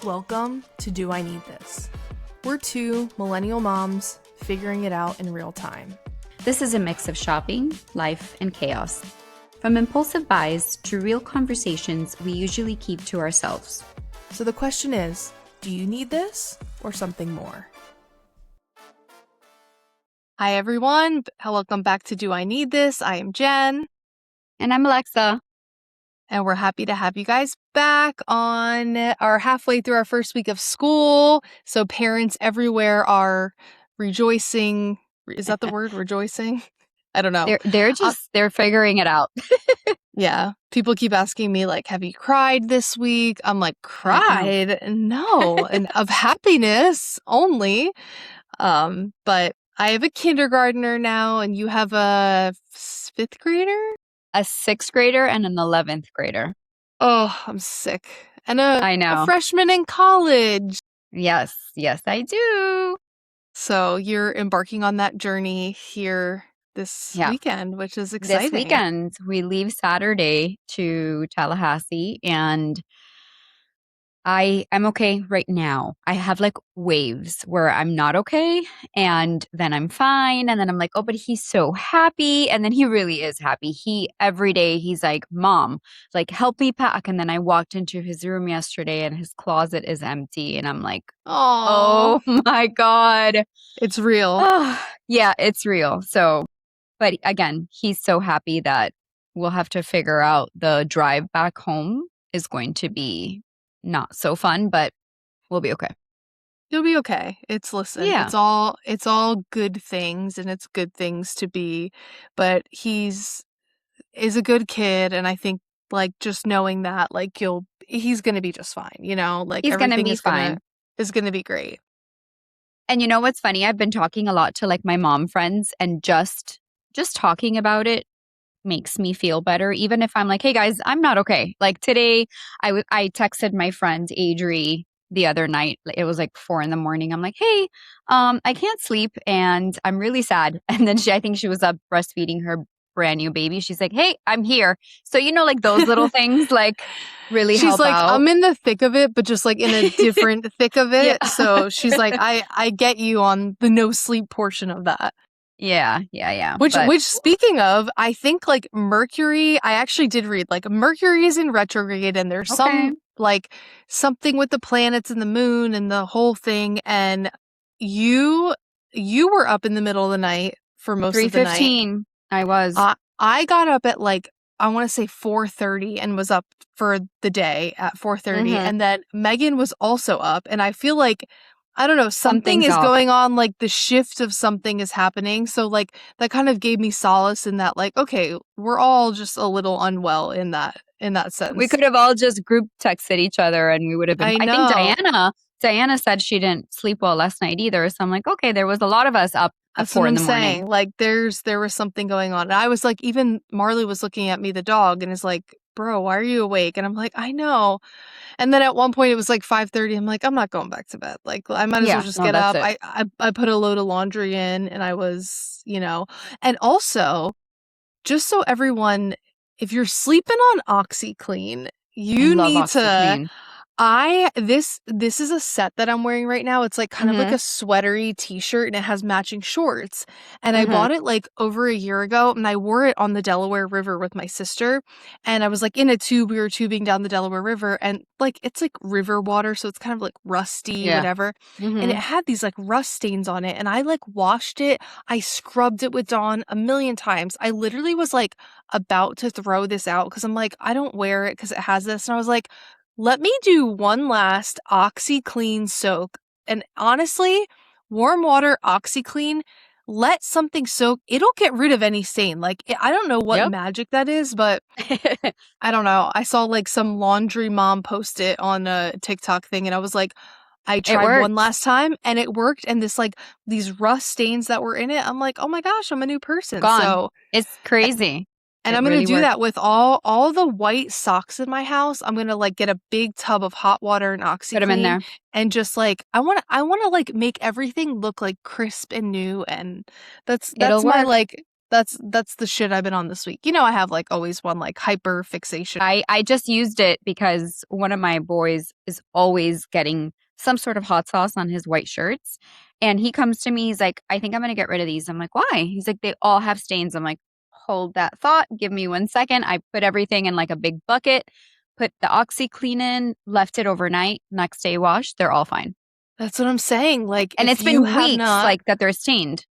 Welcome to Do I Need This? We're two millennial moms figuring it out in real time. This is a mix of shopping, life, and chaos. From impulsive buys to real conversations we usually keep to ourselves. So the question is, do you need this or something more? Hi everyone, welcome back to Do I Need This? I am Jen. And I'm Alexa. And we're happy to have you guys back on our halfway through our first week of school. So parents everywhere are rejoicing. Is that the word? Rejoicing? I don't know. They're figuring it out. Yeah. People keep asking me like, have you cried this week? I'm like, cried? No. And of happiness only. But I have a kindergartner now and you have a fifth grader? A 6th grader and an 11th grader. Oh, I'm sick. And I know. A freshman in college. Yes, I do. So you're embarking on that journey here this weekend, which is exciting. This weekend, we leave Saturday to Tallahassee, and I'm okay right now. I have like waves where I'm not okay and then I'm fine. And then I'm like, oh, but he's so happy. And then he really is happy. Every day he's like, Mom, like help me pack. And then I walked into his room yesterday and his closet is empty. And I'm like, oh my God. It's real. Yeah, it's real. So, but again, he's so happy that we'll have to figure out the drive back home is going to be not so fun, but we'll be okay. You'll be okay. It's all good things and it's good things to be, but is a good kid. And I think like just knowing that like he's going to be just fine, you know, like he's going to be fine. Is going to be great. And you know what's funny? I've been talking a lot to like my mom friends and just talking about it makes me feel better, even if I'm like, hey guys, I'm not okay. Like today, I texted my friend Adri the other night. It was like 4 a.m. I'm like, hey, I can't sleep and I'm really sad. And then I think she was up breastfeeding her brand new baby. She's like, hey, I'm here. So you know, like those little things, like really help out. She's like, I'm in the thick of it, but just like in a different thick of it. Yeah. So she's like, I get you on the no sleep portion of that. Yeah. Which speaking of, I think like Mercury, I actually did read like Mercury is in retrograde and there's some like something with the planets and the moon and the whole thing. And you were up in the middle of the night for most of the night. 3:15. I was. I got up at like, I want to say 4:30 and was up for the day at 4:30. And then Megan was also up. And I feel like, I don't know, something is going on, like the shift of something is happening. So like that kind of gave me solace in that like, okay, we're all just a little unwell in that sense. We could have all just group texted each other and we would have been, I think Diana said she didn't sleep well last night either. So I'm like, okay, there was a lot of us up at 4 a.m. saying. Like there was something going on. And I was like, even Marley was looking at me, the dog, and is like, bro, why are you awake? And I'm like, I know. And then at one point it was like 5:30. I'm like, I'm not going back to bed. Like I might as well just get up. I put a load of laundry in and I was, you know, and also just so everyone, if you're sleeping on OxiClean, you need OxiClean. this is a set that I'm wearing right now. It's like kind of like a sweatery t-shirt and it has matching shorts. And I bought it like over a year ago and I wore it on the Delaware River with my sister. And I was like in a tube, we were tubing down the Delaware River and like it's like river water. So it's kind of like rusty, whatever. And it had these like rust stains on it. And I like washed it. I scrubbed it with Dawn a million times. I literally was like about to throw this out because I'm like, I don't wear it because it has this. And I was like, let me do one last OxiClean soak. And honestly, warm water OxiClean, let something soak. It'll get rid of any stain. Like, I don't know what magic that is, but I don't know. I saw like some laundry mom post it on a TikTok thing and I was like, I tried one last time and it worked. And these rust stains that were in it, I'm like, oh my gosh, I'm a new person. Gone. So it's crazy. And I'm going to do that with all the white socks in my house. I'm going to like get a big tub of hot water and OxiClean. Put them in there. And just like, I want to like make everything look like crisp and new. And that's That's the shit I've been on this week. I have like always one like hyper fixation. I just used it because one of my boys is always getting some sort of hot sauce on his white shirts. And he comes to me, he's like, I think I'm going to get rid of these. I'm like, why? He's like, they all have stains. I'm like, hold that thought. Give me 1 second. I put everything in like a big bucket, put the OxyClean in, left it overnight. Next day washed, they're all fine. That's what I'm saying. Like, And if it's been you have weeks not, like that they're stained.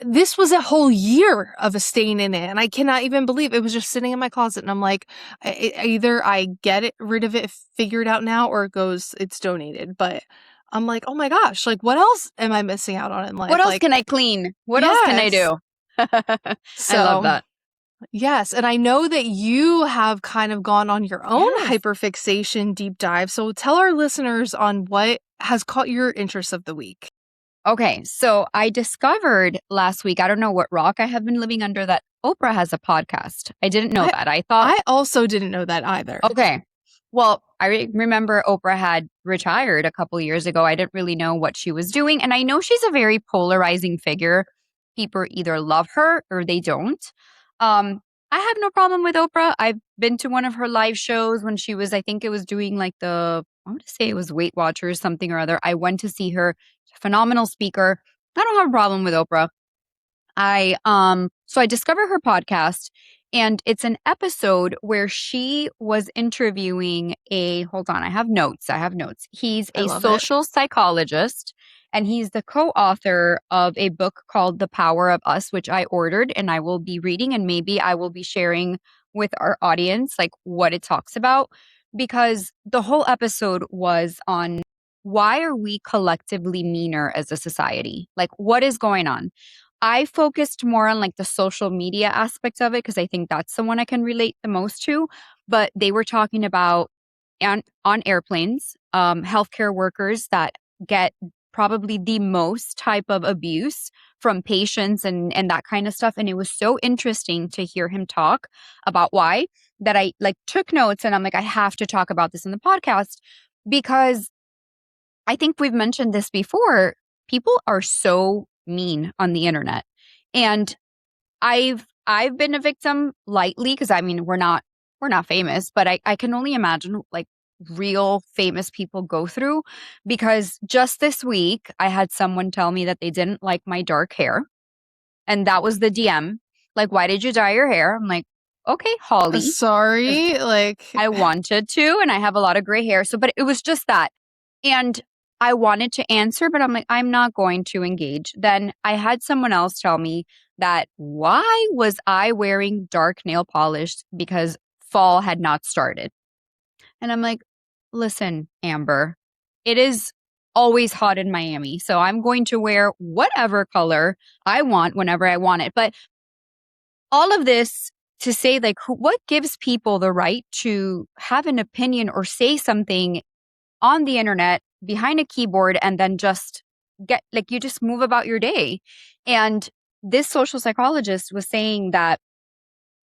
this was a whole year of a stain in it, and I cannot even believe it was just sitting in my closet. And I'm like, either I get it rid of it, figure it out now, or it's donated. But I'm like, oh my gosh, like what else am I missing out on in life? What else Like, can I clean? What else can I do? So, I love that. Yes, and I know that you have kind of gone on your own Yes. hyperfixation deep dive. So tell our listeners on what has caught your interest of the week. Okay, so I discovered last week, I don't know what rock I have been living under, that Oprah has a podcast. I didn't know that. I thought, I also didn't know that either. okay. Well, I remember Oprah had retired a couple years ago. I didn't really know what she was doing. And I know she's a very polarizing figure. People either love her or they don't. I have no problem with Oprah. I've been to one of her live shows when she was, I think it was doing like I want to say it was Weight Watchers, something or other. I went to see her. Phenomenal speaker. I don't have a problem with Oprah. So I discovered her podcast, and it's an episode where she was interviewing hold on, I have notes. He's a social psychologist, and he's the co-author of a book called The Power of Us, which I ordered and I will be reading, and maybe I will be sharing with our audience like what it talks about, because the whole episode was on why are we collectively meaner as a society? Like, what is going on? I focused more on like the social media aspect of it because I think that's the one I can relate the most to. But they were talking about on airplanes, healthcare workers that get probably the most type of abuse from patients and that kind of stuff. And it was so interesting to hear him talk about why, that I like took notes, and I'm like, I have to talk about this in the podcast because I think we've mentioned this before. People are so mean on the internet. And I've been a victim lightly because I mean we're not famous, but I can only imagine like real famous people go through, because just this week I had someone tell me that they didn't like my dark hair. And that was the DM. Like, why did you dye your hair? I'm like, okay, Holly. Sorry. Like, I wanted to, and I have a lot of gray hair. But it was just that. And I wanted to answer, but I'm like, I'm not going to engage. Then I had someone else tell me that why was I wearing dark nail polish because fall had not started. And I'm like, listen, Amber, it is always hot in Miami. So I'm going to wear whatever color I want whenever I want it. But all of this to say, like, what gives people the right to have an opinion or say something on the internet behind a keyboard and then just get like you just move about your day? And this social psychologist was saying that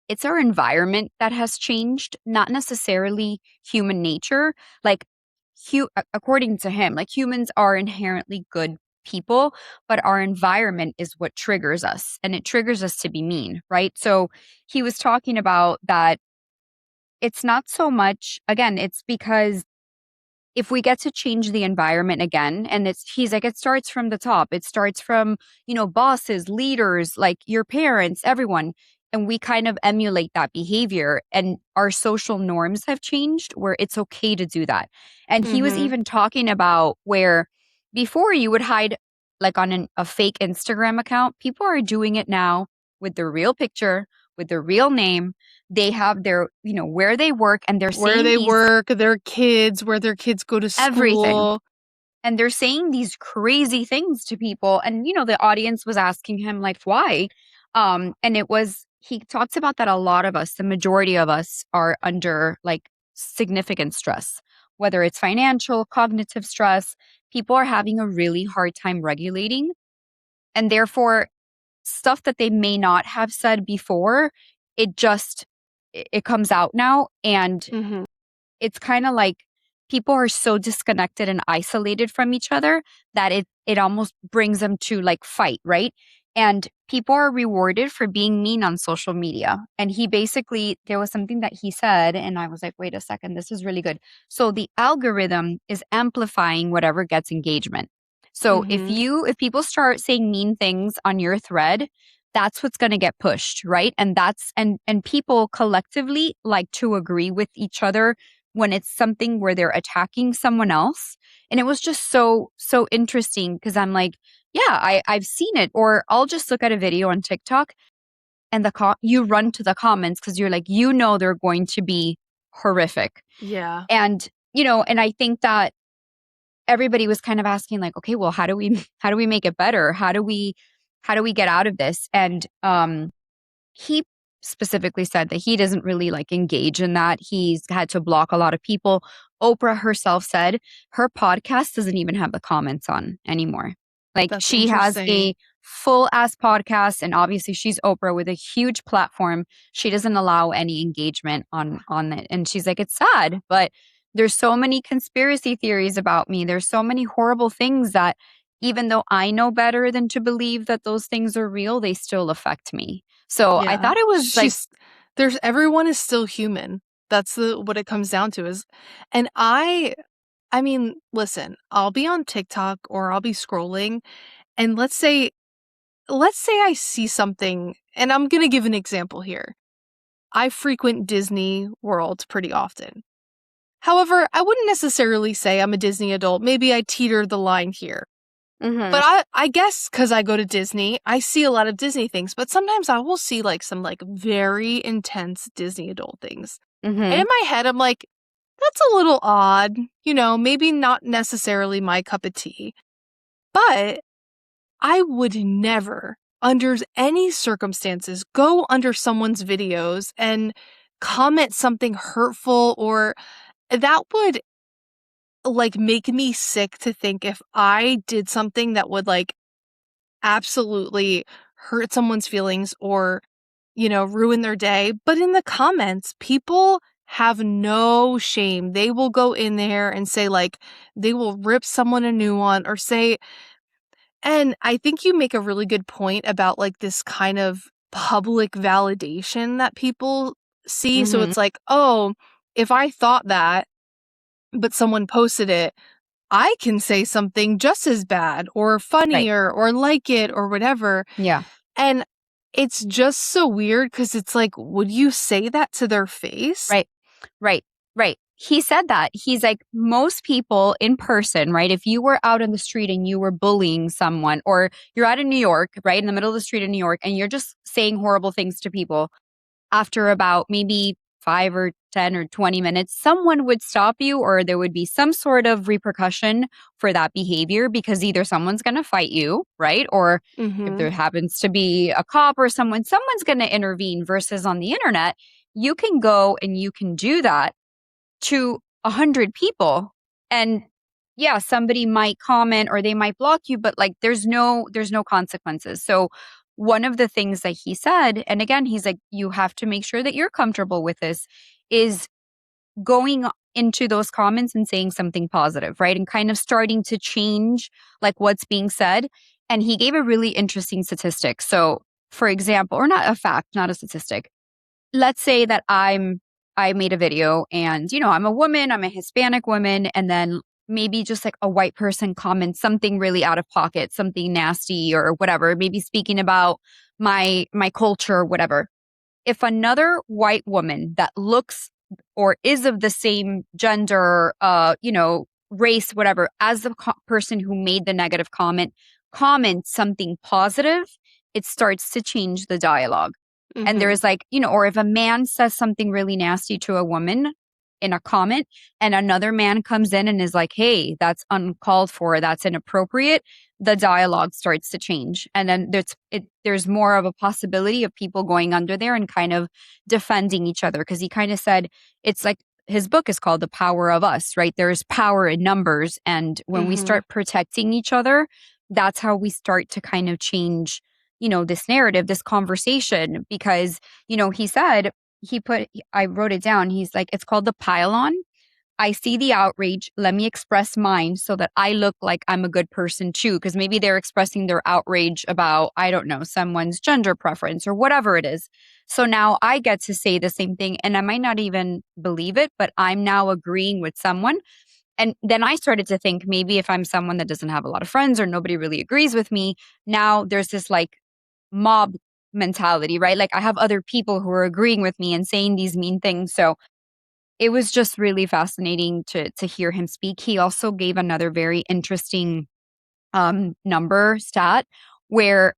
it's our environment that has changed, not necessarily human nature. Like, according to him, like humans are inherently good people, but our environment is what triggers us, and it triggers us to be mean, right? So he was talking about that it's not so much, again, it's because if we get to change the environment again, and he's like, it starts from the top. It starts from, bosses, leaders, like your parents, everyone. And we kind of emulate that behavior, and our social norms have changed where it's okay to do that. And he was even talking about where before you would hide like on a fake Instagram account, people are doing it now with their real picture, with their real name. They have their, where they work, and they're where they work, their kids, where their kids go to school. Everything. And they're saying these crazy things to people. And, the audience was asking him, like, why? And he talks about that a lot of us, the majority of us are under like significant stress, whether it's financial, cognitive stress. People are having a really hard time regulating. And therefore, stuff that they may not have said before, it comes out now. And it's kind of like people are so disconnected and isolated from each other that it almost brings them to like fight, right? and people are rewarded for being mean on social media. And he basically, there was something that he said, and I was like, wait a second, this is really good. So the algorithm is amplifying whatever gets engagement. So if people start saying mean things on your thread, that's what's going to get pushed, right? And people collectively like to agree with each other when it's something where they're attacking someone else. And it was just so interesting because I'm like, yeah, I've seen it. Or I'll just look at a video on TikTok and you run to the comments because you're like, they're going to be horrific. Yeah. And, and I think that everybody was kind of asking like, okay, well, how do we make it better? How do we get out of this? And he specifically said that he doesn't really like engage in that. He's had to block a lot of people. Oprah herself said her podcast doesn't even have the comments on anymore. Like That's she has a full ass podcast, and obviously she's Oprah with a huge platform. She doesn't allow any engagement on it. And she's like, it's sad, but there's so many conspiracy theories about me. There's so many horrible things that even though I know better than to believe that those things are real, they still affect me. So I thought it was everyone is still human. That's what it comes down to is, and I mean, listen, I'll be on TikTok or I'll be scrolling, and let's say I see something, and I'm going to give an example here. I frequent Disney World pretty often. However, I wouldn't necessarily say I'm a Disney adult. Maybe I teeter the line here. But I guess because I go to Disney, I see a lot of Disney things, but sometimes I will see like some like very intense Disney adult things. And in my head, I'm like, that's a little odd, maybe not necessarily my cup of tea. But I would never, under any circumstances, go under someone's videos and comment something hurtful, or that would like make me sick to think if I did something that would like absolutely hurt someone's feelings or, ruin their day. But in the comments, people have no shame. They will go in there and say like, they will rip someone a new one or say, and I think you make a really good point about like this kind of public validation that people see. So it's like, oh, if I thought that, but someone posted it, I can say something just as bad or funnier or like it or whatever. Yeah. And it's just so weird because it's like, would you say that to their face? Right. He said that. He's like, most people in person, right? If you were out on the street and you were bullying someone, or you're out in New York, right, in the middle of the street in New York, and you're just saying horrible things to people, after about maybe 5 or 10 or 20 minutes, someone would stop you, or there would be some sort of repercussion for that behavior, because either someone's going to fight you, right? Or if there happens to be a cop or someone's going to intervene, versus on the internet, you can go and you can do that to 100 people. And yeah, somebody might comment or they might block you, but like there's no consequences. So one of the things that he said, and again, he's like, you have to make sure that you're comfortable with this, is going into those comments and saying something positive, right? And kind of starting to change like what's being said. And he gave a really interesting statistic. So for example, or not a fact, not a statistic. Let's say that I made a video and, I'm a woman, I'm a Hispanic woman, and then maybe just like a white person comments something really out of pocket, something nasty or whatever, maybe speaking about my culture or whatever. If another white woman that looks or is of the same gender, race, whatever, as the person who made the negative comment, comments something positive, it starts to change the dialogue. And there's like, or if a man says something really nasty to a woman in a comment and another man comes in and is like, hey, that's uncalled for, that's inappropriate, the dialogue starts to change. And then there's more of a possibility of people going under there and kind of defending each other. Because he kind of said, it's like, his book is called The Power of Us, right? There's power in numbers. And when we start protecting each other, that's how we start to kind of change this narrative, this conversation, because, he said, I wrote it down. He's like, it's called the pylon. I see the outrage. Let me express mine so that I look like I'm a good person too. Because maybe they're expressing their outrage about, I don't know, someone's gender preference or whatever it is. So now I get to say the same thing and I might not even believe it, but I'm now agreeing with someone. And then I started to think maybe if I'm someone that doesn't have a lot of friends or nobody really agrees with me, now there's this like mob mentality, right? Like I have other people who are agreeing with me and saying these mean things. So it was just really fascinating to hear him speak. He also gave another very interesting number stat where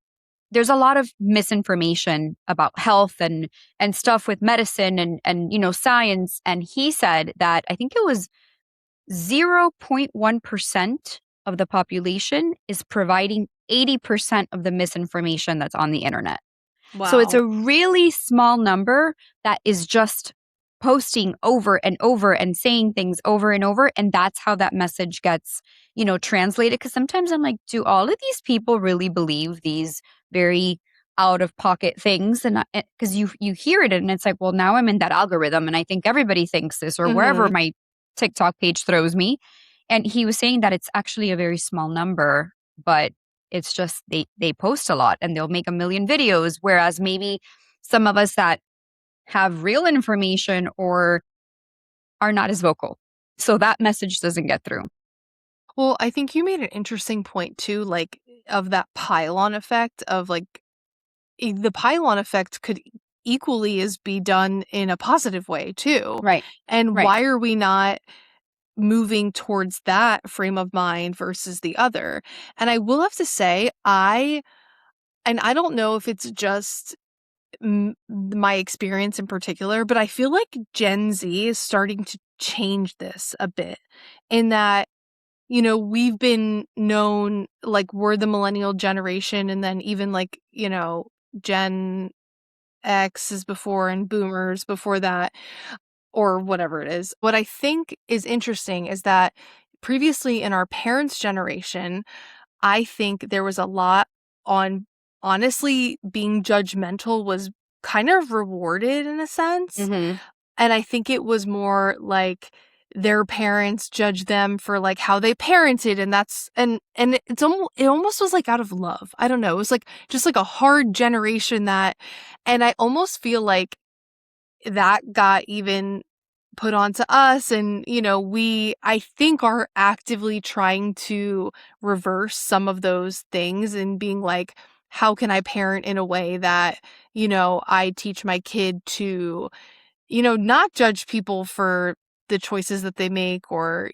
there's a lot of misinformation about health and stuff with medicine and science. And he said that I think it was 0.1% of the population is providing 80% of the misinformation that's on the internet. So it's Wow. a really small number that is just posting over and over and saying things over and over. And that's how that message gets, translated. Because sometimes I'm like, do all of these people really believe these very out of pocket things? And because you hear it and it's like, well, now I'm in that algorithm and I think everybody thinks this or wherever Mhm. my TikTok page throws me. And he was saying that it's actually a very small number, but it's just they post a lot and they'll make a million videos, whereas maybe some of us that have real information or are not as vocal. So that message doesn't get through. Well, I think you made an interesting point too, like of that pylon effect of like the pylon effect could equally as be done in a positive way too. Right. And Right. why are we not moving towards that frame of mind versus the other? And I will have to say, I don't know if it's just my experience in particular, but I feel like Gen Z is starting to change this a bit in that, we've been known like we're the millennial generation and then even like, Gen X is before and boomers before that or whatever it is. What I think is interesting is that previously in our parents' generation, I think there was a lot on honestly being judgmental was kind of rewarded in a sense. Mm-hmm. And I think it was more like their parents judged them for like how they parented and it almost was like out of love. I don't know. It was like just like a hard generation that and I almost feel like that got even put onto us and we I think are actively trying to reverse some of those things and being like how can I parent in a way that I teach my kid to not judge people for the choices that they make or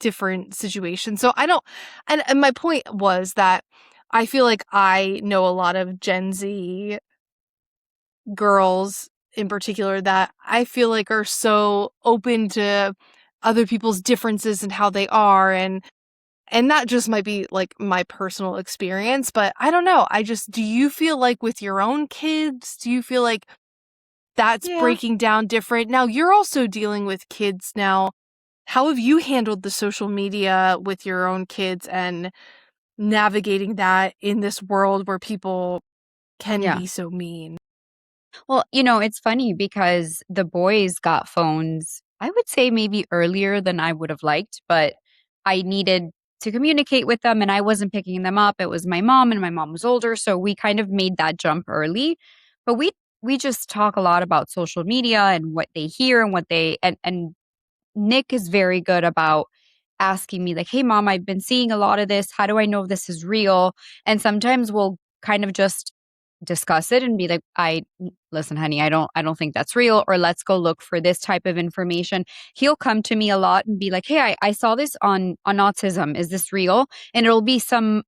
different situations. So I don't and my point was that I feel like I know a lot of Gen Z girls in particular that I feel like are so open to other people's differences and how they are and that just might be like my personal experience, but I don't know. Do you feel like with your own kids, do you feel like that's Yeah. breaking down different? Now you're also dealing with kids now. How have you handled the social media with your own kids and navigating that in this world where people can Yeah. be so mean? Well, it's funny because the boys got phones, I would say maybe earlier than I would have liked, but I needed to communicate with them and I wasn't picking them up. It was my mom and my mom was older, so we kind of made that jump early. But we just talk a lot about social media and what they hear and what they and Nick is very good about asking me like, "Hey mom, I've been seeing a lot of this. How do I know if this is real?" And sometimes we'll kind of just discuss it and be like, "I listen, honey, I don't think that's real or let's go look for this type of information." He'll come to me a lot and be like, "Hey, I saw this on autism. Is this real?" And it'll be some,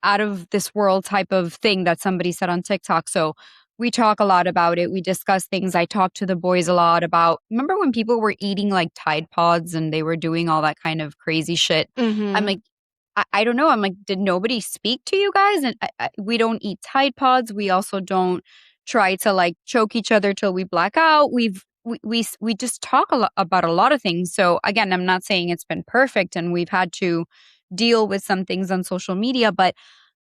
out of this world type of thing that somebody said on TikTok. So we talk a lot about it. We discuss things. I talk to the boys a lot about, remember when people were eating like Tide Pods and they were doing all that kind of crazy shit? I'm Mhm. like, I don't know. I'm like, did nobody speak to you guys? And we don't eat Tide Pods. We also don't try to like choke each other till we black out. We just talk a lot about a lot of things. So again, I'm not saying it's been perfect and we've had to deal with some things on social media, but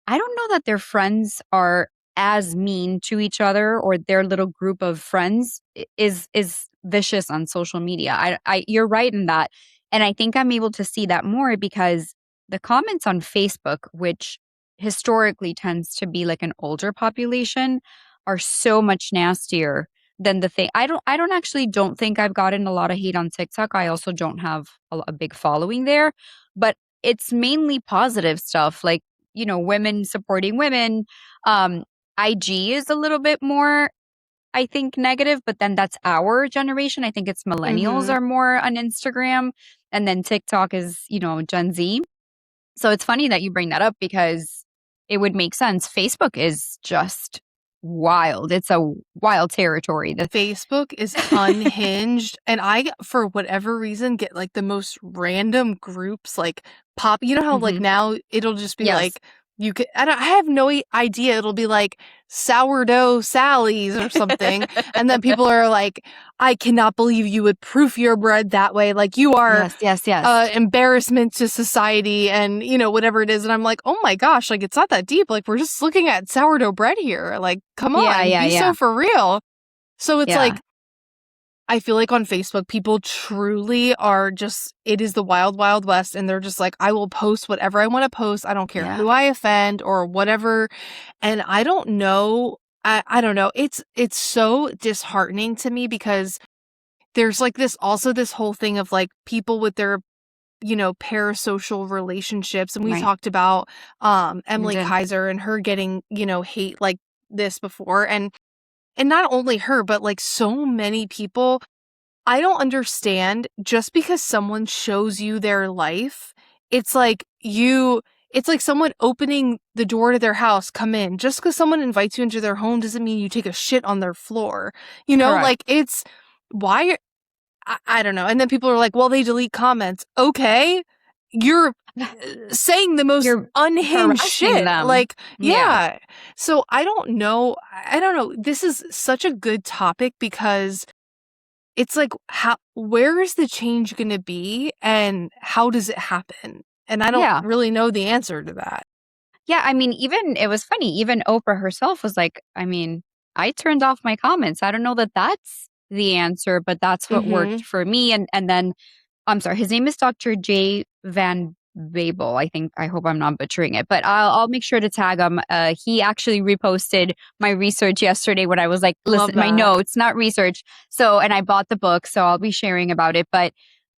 I don't know that their friends are as mean to each other or their little group of friends is vicious on social media. You're right in that. And I think I'm able to see that more because the comments on Facebook, which historically tends to be like an older population, are so much nastier than the thing. I don't think I've gotten a lot of hate on TikTok. I also don't have a big following there, but it's mainly positive stuff like, women supporting women. Um, IG is a little bit more, I think, negative, but then that's our generation. I think it's millennials Mm-hmm. are more on Instagram, and then TikTok is, Gen Z. So it's funny that you bring that up because it would make sense. Facebook is just wild. It's a wild territory. Facebook is unhinged, and I, for whatever reason, get like the most random groups like pop. You know how like Mhm. now it'll just be Yes. like you could. I have no idea. It'll be like sourdough Sally's or something, and then people are like, "I cannot believe you would proof your bread that way. Like you are Yes. embarrassment to society, and whatever it is." And I'm like, "Oh my gosh! Like it's not that deep. Like we're just looking at sourdough bread here. Like come on, be Yeah. so for real." So it's Yeah. like, I feel like on Facebook, people truly are just, it is the wild, wild west. And they're just like, I will post whatever I want to post. I don't care Yeah. who I offend or whatever. And I don't know. I don't know. It's so disheartening to me because there's like this whole thing of like people with their, parasocial relationships. And we Right. talked about Emily did. Kaiser and her getting, hate like this before. And not only her, but like so many people, I don't understand just because someone shows you their life, it's like it's like someone opening the door to their house, come in. Just because someone invites you into their home doesn't mean you take a shit on their floor. Correct. Like it's why I don't know. And then people are like, well, they delete comments. Okay. You're saying the most You're unhinged harassing shit. them. Like, Yeah. yeah. So I don't know. I don't know. This is such a good topic because it's like, where is the change going to be and how does it happen? And I don't Yeah. really know the answer to that. Yeah, I mean, it was funny. Even Oprah herself was like, I mean, I turned off my comments. I don't know that that's the answer, but that's what Mhm. worked for me. And then, I'm sorry, his name is Dr. Jay Van Babel. I hope I'm not butchering it, but I'll make sure to tag him. He actually reposted my research yesterday when I was like, Love listen, my that. notes, not research. So, and I bought the book, so I'll be sharing about it. But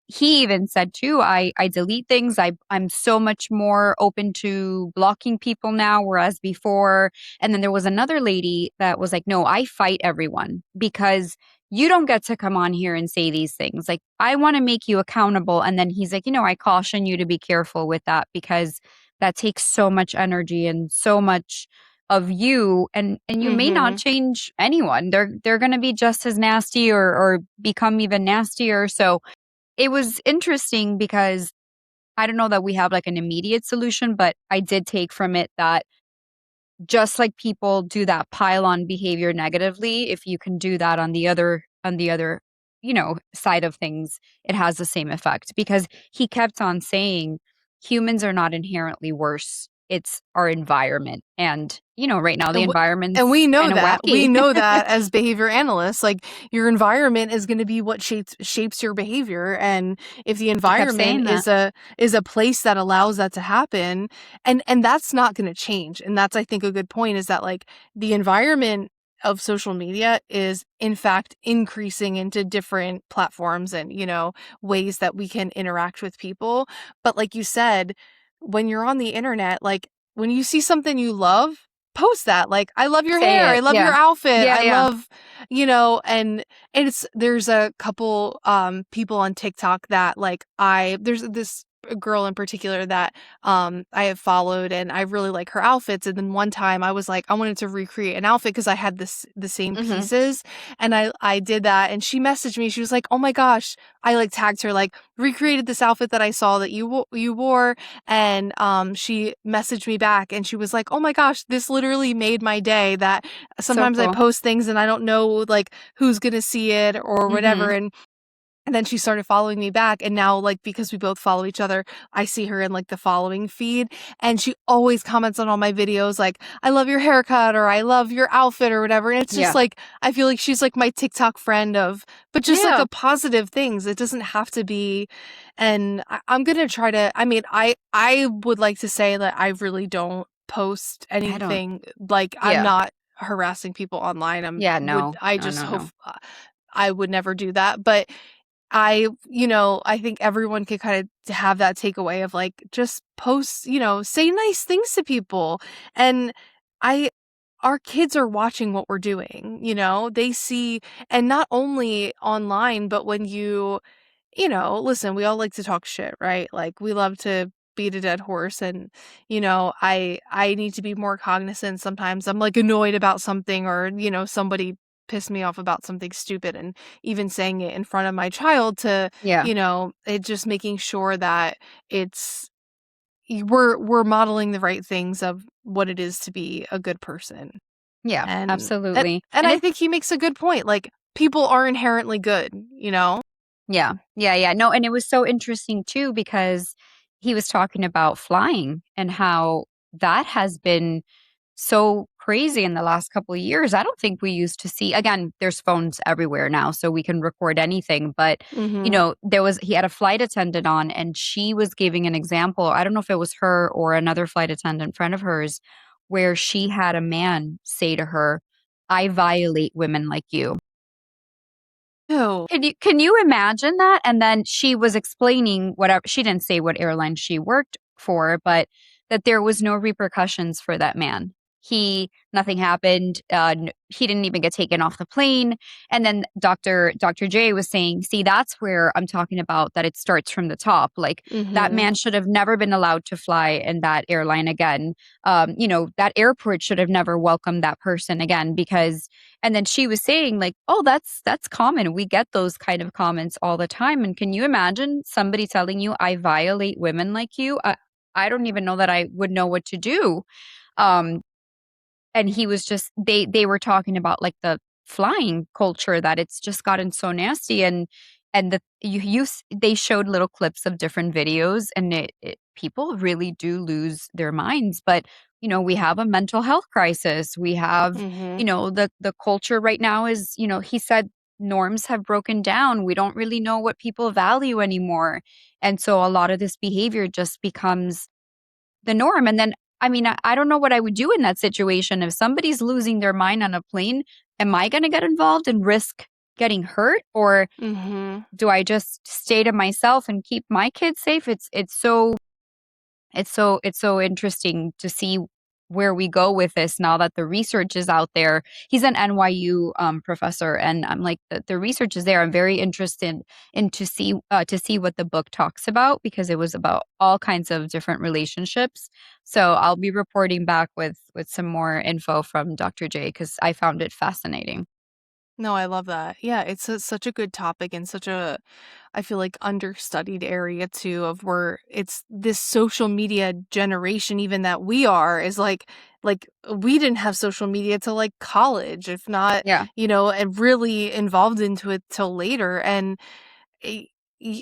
he even said too, I delete things. I'm so much more open to blocking people now, whereas before. And then there was another lady that was like, no, I fight everyone because you don't get to come on here and say these things. Like, I want to make you accountable. And then he's like, I caution you to be careful with that because that takes so much energy and so much of you, and you may not change anyone. They're going to be just as nasty or become even nastier. So it was interesting because I don't know that we have like an immediate solution, but I did take from it that just like people do that pile on behavior negatively, if you can do that on the other, side of things, it has the same effect because he kept on saying humans are not inherently worse. It's our environment. And, right now the environment's And we know kinda that. wacky. We know that as behavior analysts, like your environment is going to be what shapes your behavior. And if the environment is a place that allows that to happen, and that's not going to change. And that's, I think, a good point is that like the environment of social media is in fact increasing into different platforms and, ways that we can interact with people. But like you said, when you're on the internet, like when you see something you love, post that. Like, I love your Say hair. it. I love Yeah. your outfit. Yeah, I yeah. love, and there's a couple people on TikTok that like there's this girl in particular that I have followed and I really like her outfits. And then one time I was like, I wanted to recreate an outfit because I had the same Mhm. pieces, and I did that, and she messaged me. She was like, oh my gosh, I like tagged her, like recreated this outfit that I saw that you wore. And she messaged me back and she was like, oh my gosh, this literally made my day. That sometimes I cool. post things and I don't know like who's gonna see it or whatever. Mhm. And And then she started following me back. And now, like, because we both follow each other, I see her in like the following feed. And she always comments on all my videos, like, I love your haircut or I love your outfit or whatever. And it's just Yeah. like, I feel like she's like my TikTok friend but just like Yeah. a positive things. It doesn't have to be. And I'm going to try to, I mean, I would like to say that I really don't post I don't. anything. Like, I'm Yeah. not harassing people online. Yeah. No. I No. just No. hope No. I would never do that. But I think everyone could kind of have that takeaway of like, just post, say nice things to people. And our kids are watching what we're doing, they see, and not only online, but when listen, we all like to talk shit, right? Like we love to beat a dead horse and, I need to be more cognizant. Sometimes I'm like annoyed about something or, somebody pissed me off about something stupid and even saying it in front of my child to, Yeah. it just making sure that it's we're modeling the right things of what it is to be a good person. Yeah. And Absolutely. and And I think he makes a good point. Like people are inherently good, yeah. Yeah. Yeah. No. And it was so interesting too, because he was talking about flying and how that has been so crazy in the last couple of years. I don't think we used to see, again, there's phones everywhere now, so we can record anything. But, Mhm. he had a flight attendant on and she was giving an example. I don't know if it was her or another flight attendant friend of hers, where she had a man say to her, I violate women like you. Ew. Can you imagine that? And then she was explaining whatever, she didn't say what airline she worked for, but that there was no repercussions for that man. Nothing happened. He didn't even get taken off the plane. And then Dr. J was saying, see, that's where I'm talking about that it starts from the top. Like that Mhm. man should have never been allowed to fly in that airline again. That airport should have never welcomed that person again because and then she was saying like, "Oh, that's common. We get those kind of comments all the time." And can you imagine somebody telling you, "I violate women like you?" I don't even know that I would know what to do. Um, and he was just they were talking about like the flying culture that it's just gotten so nasty and they showed little clips of different videos and people really do lose their minds but we have a mental health crisis we have Mhm. the culture right now is he said norms have broken down we don't really know what people value anymore and so a lot of this behavior just becomes the norm. And then, I mean, I don't know what I would do in that situation. If somebody's losing their mind on a plane, am I going to get involved and risk getting hurt? Or Mhm. do I just stay to myself and keep my kids safe? It's so interesting to see where we go with this now that the research is out there. He's an NYU professor, and I'm like the research is there. I'm very interested in to see what the book talks about because it was about all kinds of different relationships. So I'll be reporting back with some more info from Dr. J because I found it fascinating. No, I love that. Yeah, it's such a good topic and such a, I feel like, understudied area too, of where it's this social media generation, even that we are, is like we didn't have social media till like college, if not, Yeah. and really involved into it till later. And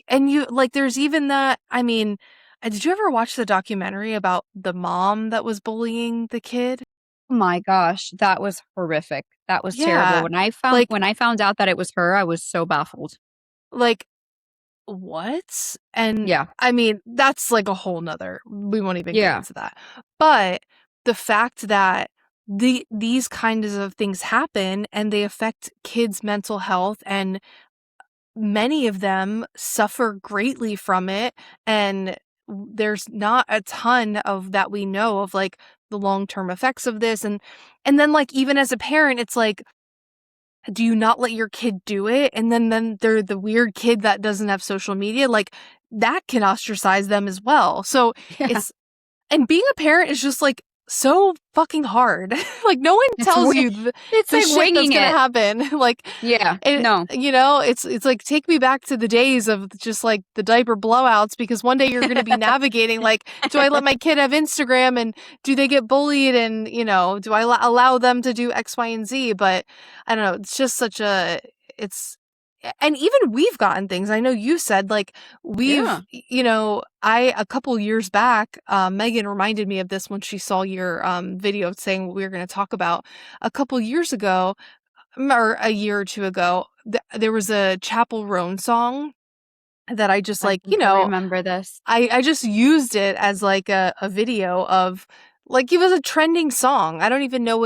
and you like, there's even that. I mean, did you ever watch the documentary about the mom that was bullying the kid? Oh my gosh, that was horrific. That was terrible. Yeah, When I found like when I found out that it was her, I was so baffled. like what? And Yeah. I mean, that's like a whole nother, we won't even get Yeah. into that. But the fact that these kinds of things happen and they affect kids' mental health and many of them suffer greatly from it and there's not a ton of that we know of like the long-term effects of this and then like even as a parent it's like do you not let your kid do it? And then they're the weird kid that doesn't have social media, like, that can ostracize them as well. So, Yeah. it's and being a parent is just, like, so fucking hard. Like, no one It's tells wi you it's the like shit that's winging gonna it. happen. Like, Yeah. No. it's like, take me back to the days of just, like, the diaper blowouts because one day you're gonna be navigating, like, do I let my kid have Instagram, and do they get bullied, and, do I allow them to do X, Y, and Z? But, I don't know, it's just such a it's and even we've gotten things. I know you said like we've, Yeah. a couple years back, Megan reminded me of this when she saw your video saying what we were going to talk about. A couple years ago, or a year or two ago, there was a Chapel Roan song that I just I think I remember this. I just used it as like a video of like it was a trending song. I don't even know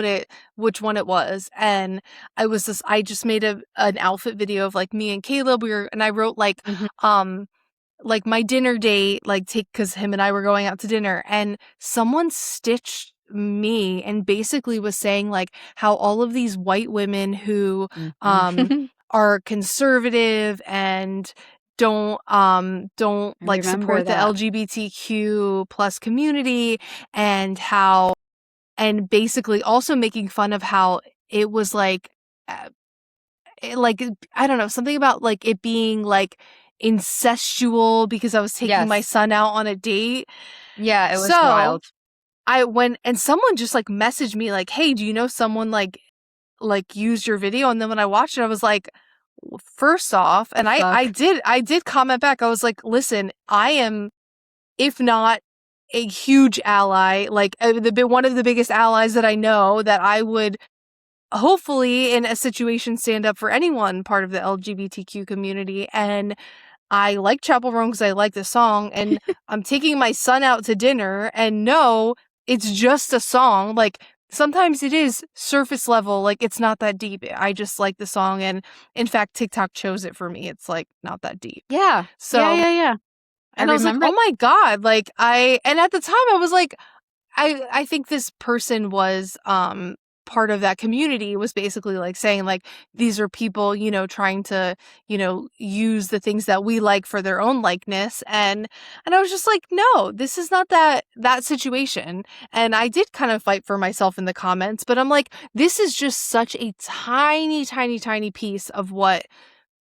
which one it was. And I just made an outfit video of like me and Caleb. And I wrote like my dinner date, because him and I were going out to dinner, and someone stitched me and basically was saying like how all of these white women who are conservative and don't like support the LGBTQ plus community, and basically also making fun of how it was like I don't know, something about like it being like incestual because I was taking my son out on a date. Yeah, it was wild. I went and someone just like messaged me like, "Hey, do you know someone like used your video?" And then when I watched it, I was like, first off, and I did comment back. I was like, "Listen, I am, if not a huge ally, like one of the biggest allies that I know, that I would hopefully in a situation stand up for anyone part of the LGBTQ community." And I like Chapel Roan because I like the song, and I'm taking my son out to dinner, and no, it's just a song. Like sometimes it is surface level, like it's not that deep. I just like the song, and in fact, TikTok chose it for me. It's like not that deep. Yeah. So yeah. And I was like, oh my God, like and at the time I was like, I think this person was part of that community, was basically like saying like these are people, trying to, use the things that we like for their own likeness. And I was just like, no, this is not that situation. And I did kind of fight for myself in the comments, but I'm like, this is just such a tiny, tiny, tiny piece of what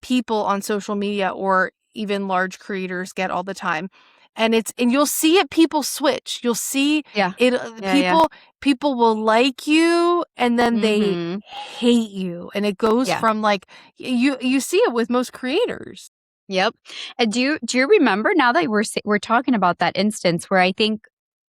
people on social media or even large creators get all the time. And you'll see it, people switch. You'll see it, people will like you and then they hate you. And it goes from like, you see it with most creators. Yep. And do you remember, now that we're talking about that instance where I think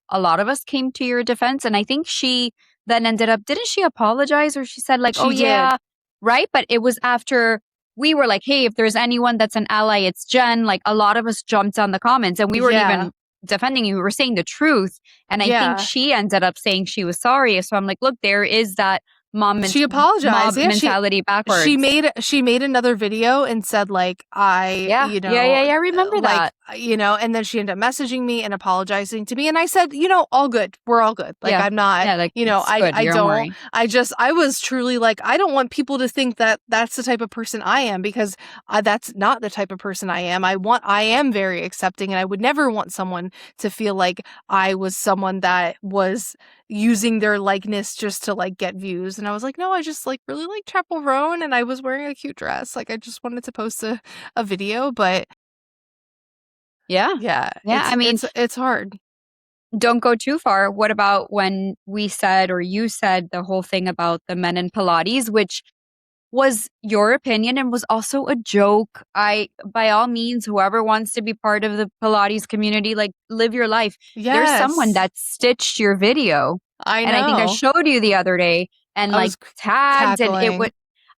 a lot of us came to your defense, and I think she then ended up, didn't she apologize, or she said like, she did. Right? But it was after we were like, hey, if there's anyone that's an ally, it's Jen. Like a lot of us jumped on the comments, and we weren't even defending you. We were saying the truth. And I think she ended up saying she was sorry. So I'm like, look, there is that she apologized. Mentality backwards. She made another video and said like, I remember that. And then she ended up messaging me and apologizing to me, and I said, all good, we're all good. Like I'm not, I was truly like, I don't want people to think that that's the type of person I am, because that's not the type of person I am. I am very accepting, and I would never want someone to feel like I was someone that was using their likeness just to like get views. And I was like, no, I just like really like Chapel Roan, and I was wearing a cute dress. Like I just wanted to post a video, but I mean, it's hard. Don't go too far. What about when we said, or you said, the whole thing about the men in Pilates, which was your opinion and was also a joke. By all means, whoever wants to be part of the Pilates community, like live your life. Yes. There's someone that stitched your video. I know. And I think I showed you the other day and like tagged cackling. And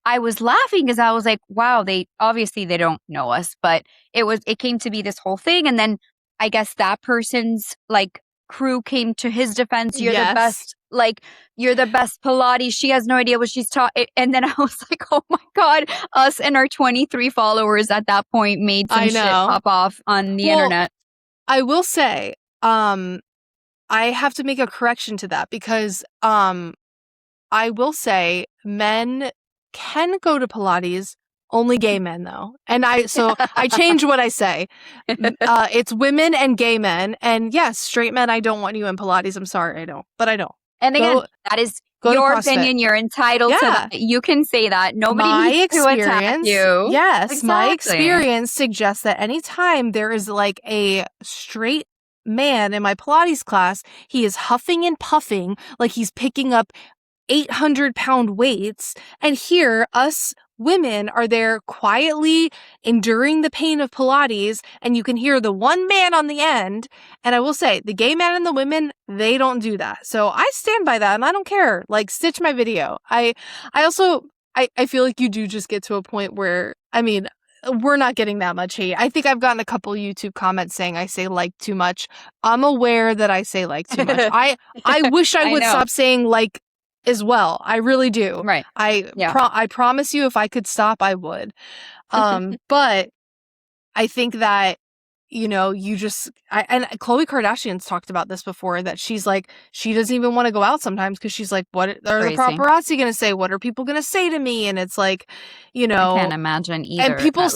I was laughing because I was like, wow, they don't know us, but it came to be this whole thing. And then I guess that person's like crew came to his defense. You're the best, like you're the best Pilates. She has no idea what she's taught. And then I was like, oh my God, us and our 23 followers at that point made some shit pop off on the internet. I will say, I have to make a correction to that, because I will say men can go to Pilates, only gay men though. And I change what I say. It's women and gay men. And yes, straight men, I don't want you in Pilates. I'm sorry, I don't. But I don't. And again, that is your opinion. You're entitled to that. You can say that. Nobody needs to attack you. Yes, exactly. My experience suggests that anytime there is like a straight man in my Pilates class, he is huffing and puffing like he's picking up 800-pound weights. And here, us women are there quietly enduring the pain of Pilates, and you can hear the one man on the end. And I will say, the gay men and the women, they don't do that. So I stand by that, and I don't care. Like, stitch my video. I also feel like you do just get to a point where, I mean, we're not getting that much hate. I think I've gotten a couple YouTube comments saying I say like too much. I'm aware that I say like too much. I wish I would stop saying like as well. I really do. Right. I promise you, if I could stop, I would. But I think that, you know, and Khloe Kardashian's talked about this before, that she's like, she doesn't even want to go out sometimes because she's like, what are the paparazzi going to say? What are people going to say to me? And it's like, you know, I can't imagine either. And people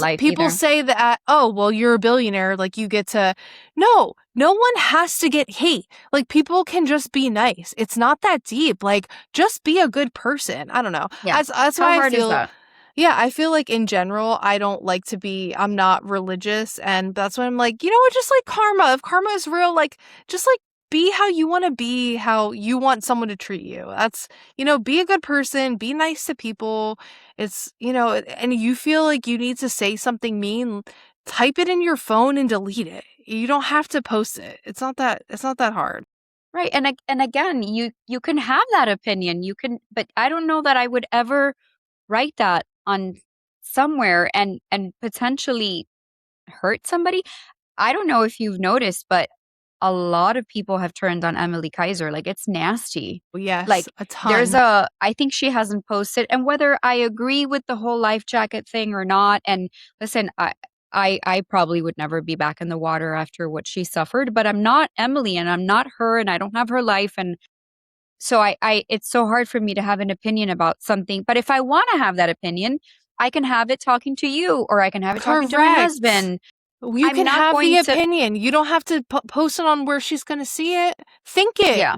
say that, oh, well, you're a billionaire, like you get to, no one has to get hate. Like, people can just be nice. It's not that deep. Like, just be a good person. I don't know. Yeah. That's How why hard I feel. Is that? Yeah, I feel like in general, I'm not religious, and that's when I'm like, you know what, just like karma. If karma is real, like, just like be how you want to be, how you want someone to treat you. That's, you know, be a good person, be nice to people. It's, you know, and you feel like you need to say something mean, type it in your phone and delete it. You don't have to post it. It's not that hard. Right. And again, you can have that opinion. But I don't know that I would ever write that on somewhere and potentially hurt somebody. I don't know if you've noticed, but a lot of people have turned on Emily Kaiser. Like, it's nasty. Yes, like a ton. I think she hasn't posted, and whether I agree with the whole life jacket thing or not, and listen, I probably would never be back in the water after what she suffered, but I'm not Emily and I'm not her and I don't have her life. And so it's so hard for me to have an opinion about something. But if I want to have that opinion, I can have it talking to you, or I can have it talking to my husband. You can have the opinion. You don't have to post it on where she's going to see it. Think it. Yeah.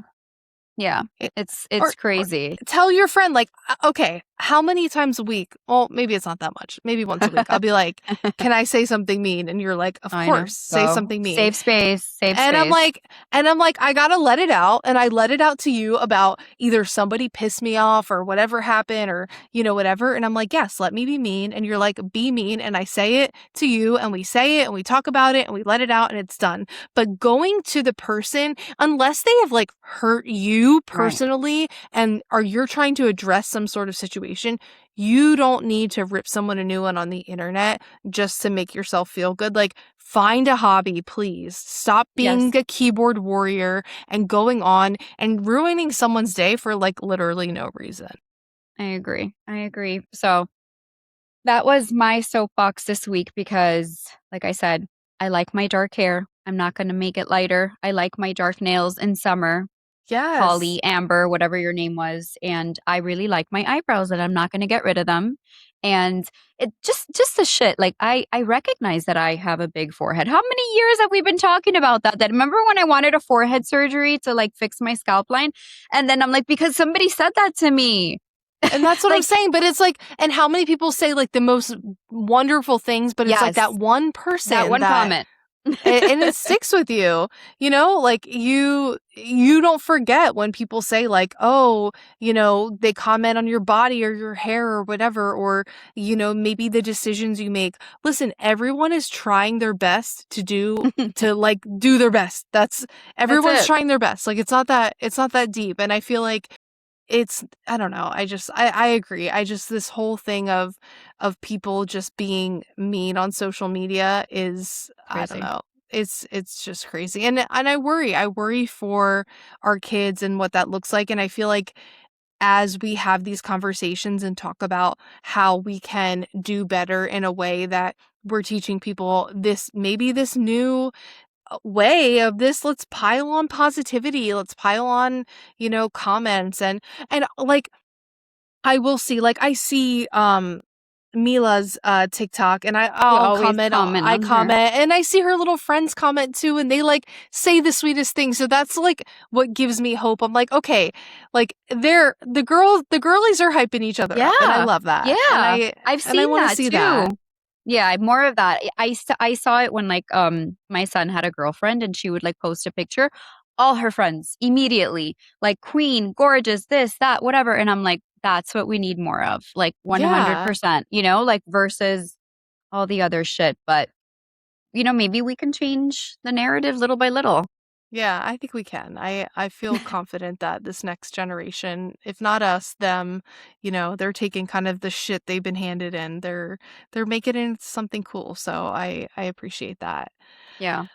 Yeah. It's crazy. Or tell your friend, like, okay, how many times a week? Well, maybe it's not that much. Maybe once a week. I'll be like, can I say something mean? And you're like, of course, say something mean. Save space. And I'm like, I gotta let it out. And I let it out to you about either somebody pissed me off or whatever happened, or, you know, whatever. And I'm like, yes, let me be mean. And you're like, be mean. And I say it to you, and we say it, and we talk about it, and we let it out, and it's done. But going to the person, unless they have like hurt you personally, and you're trying to address some sort of situation, you don't need to rip someone a new one on the internet just to make yourself feel good. Like, find a hobby, please. Stop being a keyboard warrior and going on and ruining someone's day for like literally no reason. I agree. So that was my soapbox this week because, like I said, I like my dark hair. I'm not going to make it lighter. I like my dark nails in summer. Yes. Holly, Amber, whatever your name was. And I really like my eyebrows, and I'm not going to get rid of them. And it just the shit. Like, I recognize that I have a big forehead. How many years have we been talking about that? That remember when I wanted a forehead surgery to like fix my scalp line? And then I'm like, because somebody said that to me. And that's what I'm saying. But it's like, and how many people say like the most wonderful things, but it's like that one person. That one comment. And it sticks with you, you know, like you don't forget when people say like, oh, you know, they comment on your body or your hair or whatever, or, you know, maybe the decisions you make. Listen, everyone is trying their best to do their best. Everyone's trying their best. Like, it's not that deep. And I feel like I don't know. I agree. this whole thing of people just being mean on social media is crazy. I don't know. It's just crazy. And I worry for our kids and what that looks like. And I feel like as we have these conversations and talk about how we can do better in a way that we're teaching people this new way of this, let's pile on positivity, let's pile on, you know, comments and like, I will see, like, I see Mila's TikTok, and I'll comment and I see her little friends comment too, and they like say the sweetest things. So that's like what gives me hope. I'm like, okay, like the girlies are hyping each other up, and I love that. Yeah, I've seen that too. That. Yeah, more of that. I saw it when like my son had a girlfriend and she would like post a picture. all her friends immediately. Like queen, gorgeous, this, that, whatever. And I'm like, that's what we need more of. Like Yeah. 100%, like versus all the other shit. But, maybe we can change the narrative little by little. Yeah, I think we can. I feel confident that this next generation, if not us, them, they're taking kind of the shit they've been handed and they're making it into something cool. So I appreciate that. Yeah.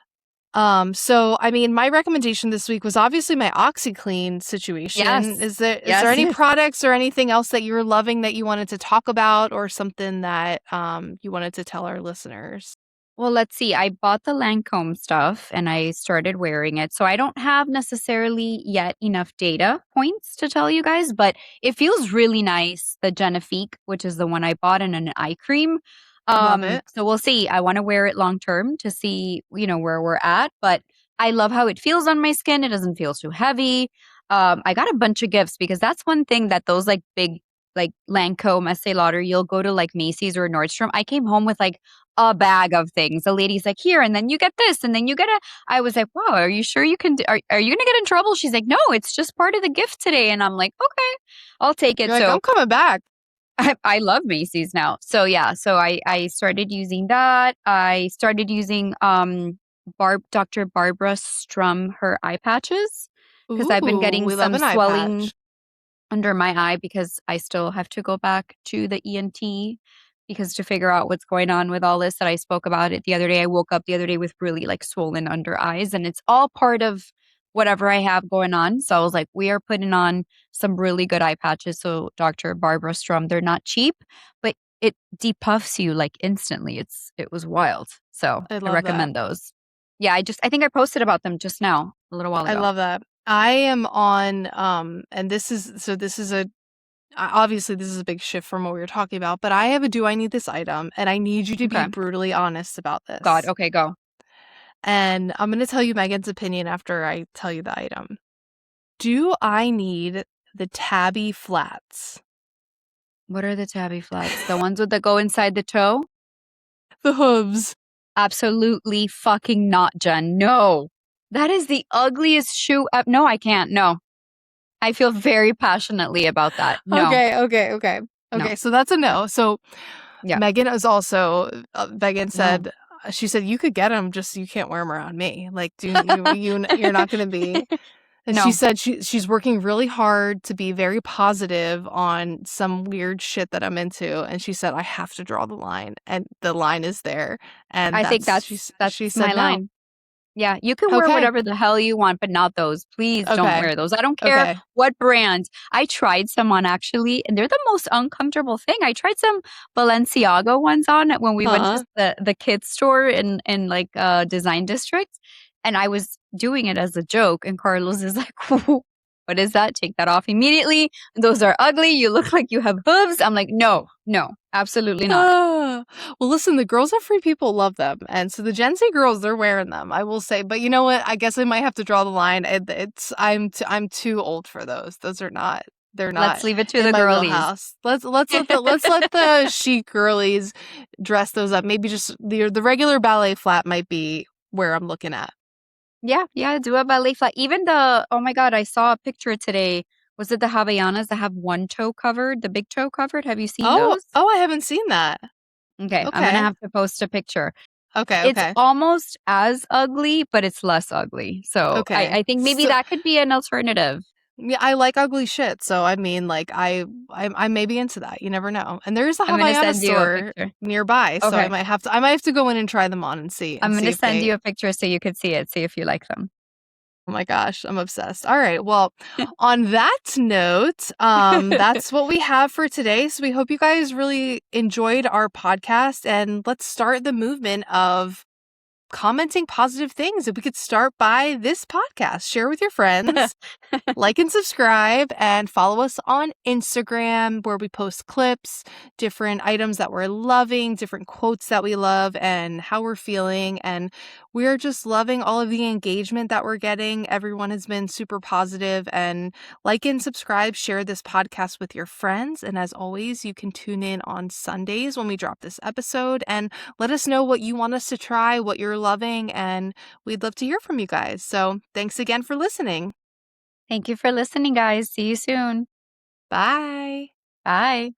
So I mean, my recommendation this week was obviously my OxyClean situation. Yes. Is there any products or anything else that you were loving that you wanted to talk about or something that you wanted to tell our listeners? Well, let's see. I bought the Lancome stuff and I started wearing it. So I don't have necessarily yet enough data points to tell you guys, but it feels really nice. The Genifique, which is the one I bought in an eye cream. Love it. So we'll see. I want to wear it long term to see, where we're at. But I love how it feels on my skin. It doesn't feel too heavy. I got a bunch of gifts because that's one thing that those like big like Lancome, Estee Lauder, you'll go to like Macy's or Nordstrom. I came home with like a bag of things. The lady's like, here, and then you get this, and then you get I was like, wow, are you sure you can, are you going to get in trouble? She's like, no, it's just part of the gift today. And I'm like, okay, I'll take it. You're like, So I'm coming back. I love Macy's now. So yeah, so I started using that. I started using Dr. Barbara Strum, her eye patches, because I've been Ooh, getting we love some an eye swelling patch. under my eye because I still have to go back to the ENT because to figure out what's going on with all this that I spoke about it the other day. I woke up the other day with really like swollen under eyes and it's all part of whatever I have going on. So I was like, we are putting on some really good eye patches. So Dr. Barbara Strum, they're not cheap, but it depuffs you like instantly. It was wild. So I I love that. recommend those. Yeah, I think I posted about them just now, a little while I ago. love that. I am on and this is obviously this is a big shift from what we were talking about, but I have a do I need this item and I need you to be Okay. brutally honest about this. God, okay, go. And I'm going to tell you Megan's opinion after I tell you the item. Do I need the tabby flats? What are the tabby flats? The ones that go inside the toe? The hooves. Absolutely fucking not, Jen. No. That is the ugliest shoe. No, I can't. No. I feel very passionately about that. No. Okay. No. So that's a no. So Yeah. Megan is also, Megan said, she said, you could get them, just you can't wear them around me. Like, you're not going to be. And No. she said she's working really hard to be very positive on some weird shit that I'm into. And she said, I have to draw the line. And the line is there. And I think that's she said my no. line. Yeah, you can wear whatever the hell you want, but not those. Please don't wear those. I don't care what brand. I tried some on actually, and they're the most uncomfortable thing. I tried some Balenciaga ones on when we went to the kids store in like Design District, and I was doing it as a joke. And Carlos is like, "What is that? Take that off immediately. Those are ugly. You look like you have hooves." I'm like, no, absolutely not. Well, listen, the Girls Are Free people love them. And so the Gen Z girls, they're wearing them, I will say. But you know what? I guess I might have to draw the line. I'm too old for those. Those are not. They're not. Let's leave it to the girlies. Let's let the chic girlies dress those up. Maybe just the regular ballet flat might be where I'm looking at. Yeah, do a ballet flat. Even oh my God, I saw a picture today. Was it the Havaianas that have one toe covered, the big toe covered? Have you seen those? Oh, I haven't seen that. Okay, I'm going to have to post a picture. Okay. It's almost as ugly, but it's less ugly. So I think maybe that could be an alternative. Yeah, I like ugly shit. So I mean, like I may be into that. You never know. And there's a Havaiana store nearby, so I might have to go in and try them on and see. I'm going to send you a picture so you could see it, see if you like them. Oh my gosh, I'm obsessed. All right. Well, on that note, that's what we have for today. So we hope you guys really enjoyed our podcast, and let's start the movement of commenting positive things. If we could start by this podcast, share with your friends, like and subscribe, and follow us on Instagram where we post clips, different items that we're loving, different quotes that we love, and how we're feeling. And we are just loving all of the engagement that we're getting. Everyone has been super positive, and like and subscribe, share this podcast with your friends. And as always, you can tune in on Sundays when we drop this episode and let us know what you want us to try, what you're loving, and we'd love to hear from you guys. So thanks again for listening. Thank you for listening, guys. See you soon. Bye. Bye.